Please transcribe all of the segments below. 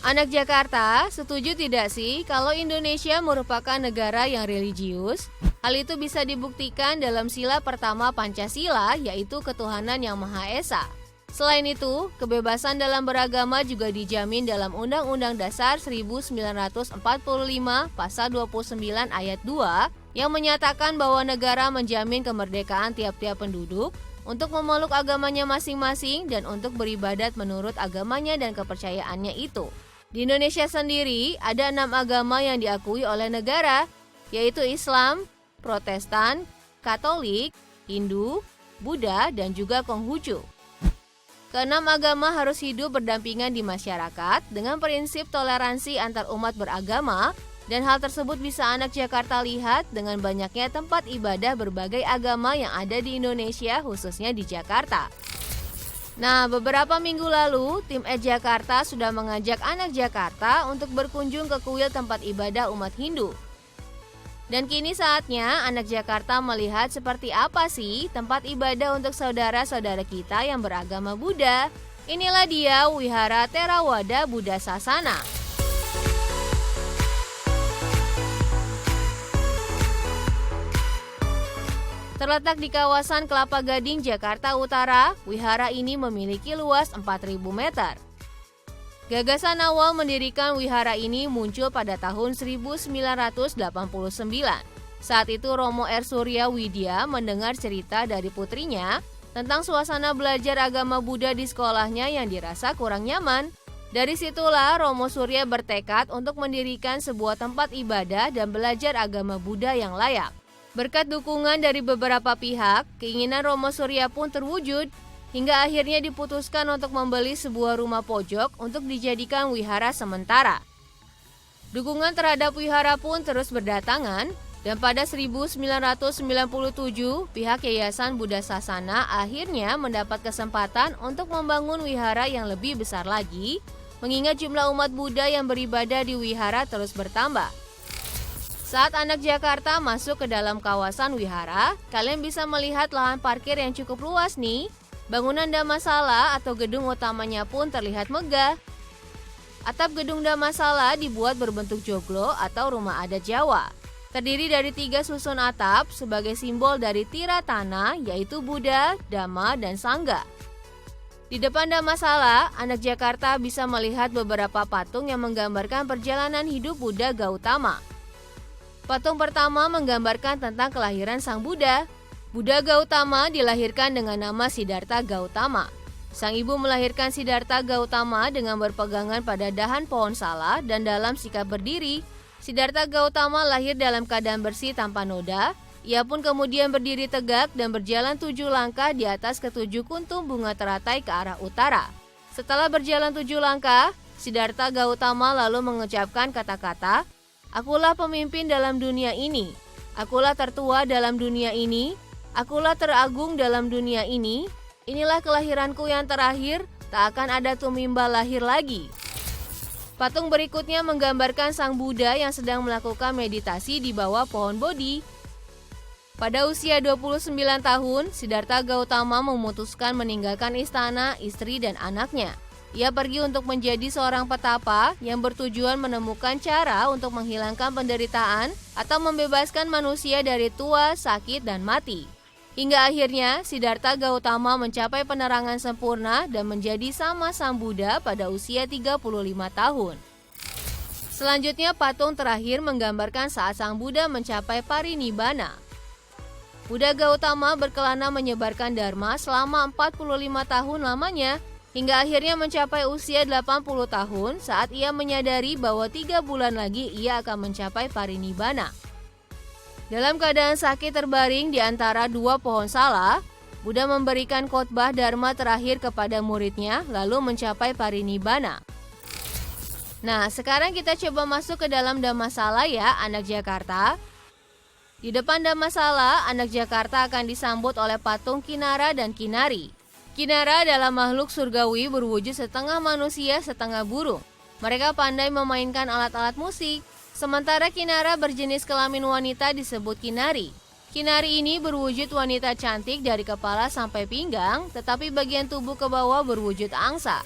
Anak Jakarta, setuju tidak sih kalau Indonesia merupakan negara yang religius? Hal itu bisa dibuktikan dalam sila pertama Pancasila, yaitu ketuhanan yang Maha Esa. Selain itu, kebebasan dalam beragama juga dijamin dalam Undang-Undang Dasar 1945 Pasal 29 Ayat 2 yang menyatakan bahwa negara menjamin kemerdekaan tiap-tiap penduduk untuk memeluk agamanya masing-masing dan untuk beribadat menurut agamanya dan kepercayaannya itu. Di Indonesia sendiri, ada 6 agama yang diakui oleh negara, yaitu Islam, Protestan, Katolik, Hindu, Buddha, dan juga Konghucu. Keenam agama harus hidup berdampingan di masyarakat dengan prinsip toleransi antar umat beragama, dan hal tersebut bisa anak Jakarta lihat dengan banyaknya tempat ibadah berbagai agama yang ada di Indonesia, khususnya di Jakarta. Nah, beberapa minggu lalu, tim Jakarta sudah mengajak anak Jakarta untuk berkunjung ke kuil tempat ibadah umat Hindu. Dan kini saatnya anak Jakarta melihat seperti apa sih tempat ibadah untuk saudara-saudara kita yang beragama Buddha. Inilah dia Wihara Theravada Buddha Sasana. Terletak di kawasan Kelapa Gading, Jakarta Utara, wihara ini memiliki luas 4.000 meter. Gagasan awal mendirikan wihara ini muncul pada tahun 1989. Saat itu Romo R. Surya Widya mendengar cerita dari putrinya tentang suasana belajar agama Buddha di sekolahnya yang dirasa kurang nyaman. Dari situlah Romo Surya bertekad untuk mendirikan sebuah tempat ibadah dan belajar agama Buddha yang layak. Berkat dukungan dari beberapa pihak, keinginan Romo Surya pun terwujud, hingga akhirnya diputuskan untuk membeli sebuah rumah pojok untuk dijadikan wihara sementara. Dukungan terhadap wihara pun terus berdatangan, dan pada 1997, pihak Yayasan Buddha Sasana akhirnya mendapat kesempatan untuk membangun wihara yang lebih besar lagi, mengingat jumlah umat Buddha yang beribadah di wihara terus bertambah. Saat anak Jakarta masuk ke dalam kawasan wihara, kalian bisa melihat lahan parkir yang cukup luas nih. Bangunan Dhammasala atau gedung utamanya pun terlihat megah. Atap gedung Dhammasala dibuat berbentuk joglo atau rumah adat Jawa. Terdiri dari 3 susun atap sebagai simbol dari Tiratana, yaitu Buddha, Dhamma, dan Sangha. Di depan Dhammasala, anak Jakarta bisa melihat beberapa patung yang menggambarkan perjalanan hidup Buddha Gautama. Patung pertama menggambarkan tentang kelahiran Sang Buddha. Buddha Gautama dilahirkan dengan nama Siddhartha Gautama. Sang ibu melahirkan Siddhartha Gautama dengan berpegangan pada dahan pohon sala dan dalam sikap berdiri. Siddhartha Gautama lahir dalam keadaan bersih tanpa noda. Ia pun kemudian berdiri tegak dan berjalan 7 langkah di atas ke-7 kuntum bunga teratai ke arah utara. Setelah berjalan 7 langkah, Siddhartha Gautama lalu mengucapkan kata-kata, "Akulah pemimpin dalam dunia ini. Akulah tertua dalam dunia ini. Akulah teragung dalam dunia ini. Inilah kelahiranku yang terakhir, tak akan ada tumimbal lahir lagi." Patung berikutnya menggambarkan Sang Buddha yang sedang melakukan meditasi di bawah pohon Bodhi. Pada usia 29 tahun, Siddhartha Gautama memutuskan meninggalkan istana, istri, dan anaknya. Ia pergi untuk menjadi seorang petapa yang bertujuan menemukan cara untuk menghilangkan penderitaan atau membebaskan manusia dari tua, sakit, dan mati. Hingga akhirnya Siddhartha Gautama mencapai penerangan sempurna dan menjadi sama Sang Buddha pada usia 35 tahun. Selanjutnya patung terakhir menggambarkan saat Sang Buddha mencapai parinibbana. Buddha Gautama berkelana menyebarkan dharma selama 45 tahun lamanya, hingga akhirnya mencapai usia 80 tahun saat ia menyadari bahwa 3 bulan lagi ia akan mencapai parinibbana. Dalam keadaan sakit terbaring di antara 2 pohon sala, Buddha memberikan khotbah dharma terakhir kepada muridnya lalu mencapai parinibbana. Nah, sekarang kita coba masuk ke dalam Dhammasala ya, anak Jakarta. Di depan Dhammasala, anak Jakarta akan disambut oleh patung Kinara dan Kinari. Kinara adalah makhluk surgawi berwujud setengah manusia, setengah burung. Mereka pandai memainkan alat-alat musik. Sementara Kinara berjenis kelamin wanita disebut Kinari. Kinari ini berwujud wanita cantik dari kepala sampai pinggang, tetapi bagian tubuh ke bawah berwujud angsa.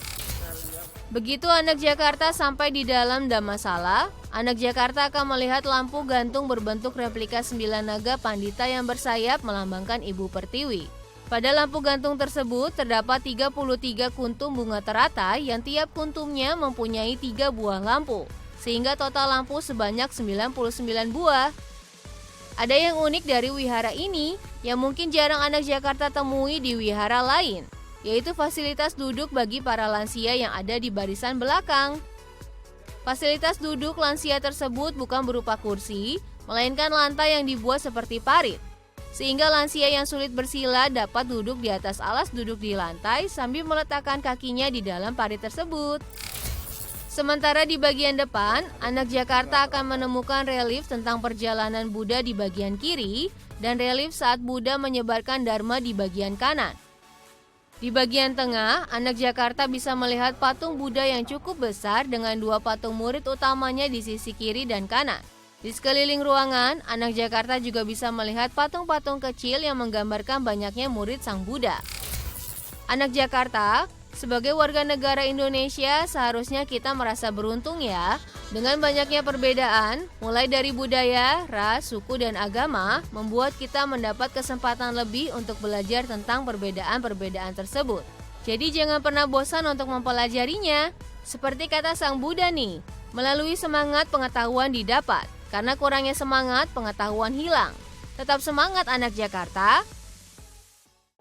Begitu anak Jakarta sampai di dalam Dhammasala, anak Jakarta akan melihat lampu gantung berbentuk replika 9 naga pandita yang bersayap melambangkan Ibu Pertiwi. Pada lampu gantung tersebut terdapat 33 kuntum bunga teratai yang tiap kuntumnya mempunyai 3 buah lampu, sehingga total lampu sebanyak 99 buah. Ada yang unik dari wihara ini yang mungkin jarang anak Jakarta temui di wihara lain, yaitu fasilitas duduk bagi para lansia yang ada di barisan belakang. Fasilitas duduk lansia tersebut bukan berupa kursi, melainkan lantai yang dibuat seperti parit, sehingga lansia yang sulit bersila dapat duduk di atas alas duduk di lantai sambil meletakkan kakinya di dalam parit tersebut. Sementara di bagian depan, anak Jakarta akan menemukan relief tentang perjalanan Buddha di bagian kiri dan relief saat Buddha menyebarkan Dharma di bagian kanan. Di bagian tengah, anak Jakarta bisa melihat patung Buddha yang cukup besar dengan 2 patung murid utamanya di sisi kiri dan kanan. Di sekeliling ruangan, anak Jakarta juga bisa melihat patung-patung kecil yang menggambarkan banyaknya murid Sang Buddha. Anak Jakarta, sebagai warga negara Indonesia, seharusnya kita merasa beruntung ya. Dengan banyaknya perbedaan, mulai dari budaya, ras, suku, dan agama, membuat kita mendapat kesempatan lebih untuk belajar tentang perbedaan-perbedaan tersebut. Jadi jangan pernah bosan untuk mempelajarinya. Seperti kata Sang Buddha nih, melalui semangat pengetahuan didapat, karena kurangnya semangat pengetahuan hilang. Tetap semangat anak Jakarta!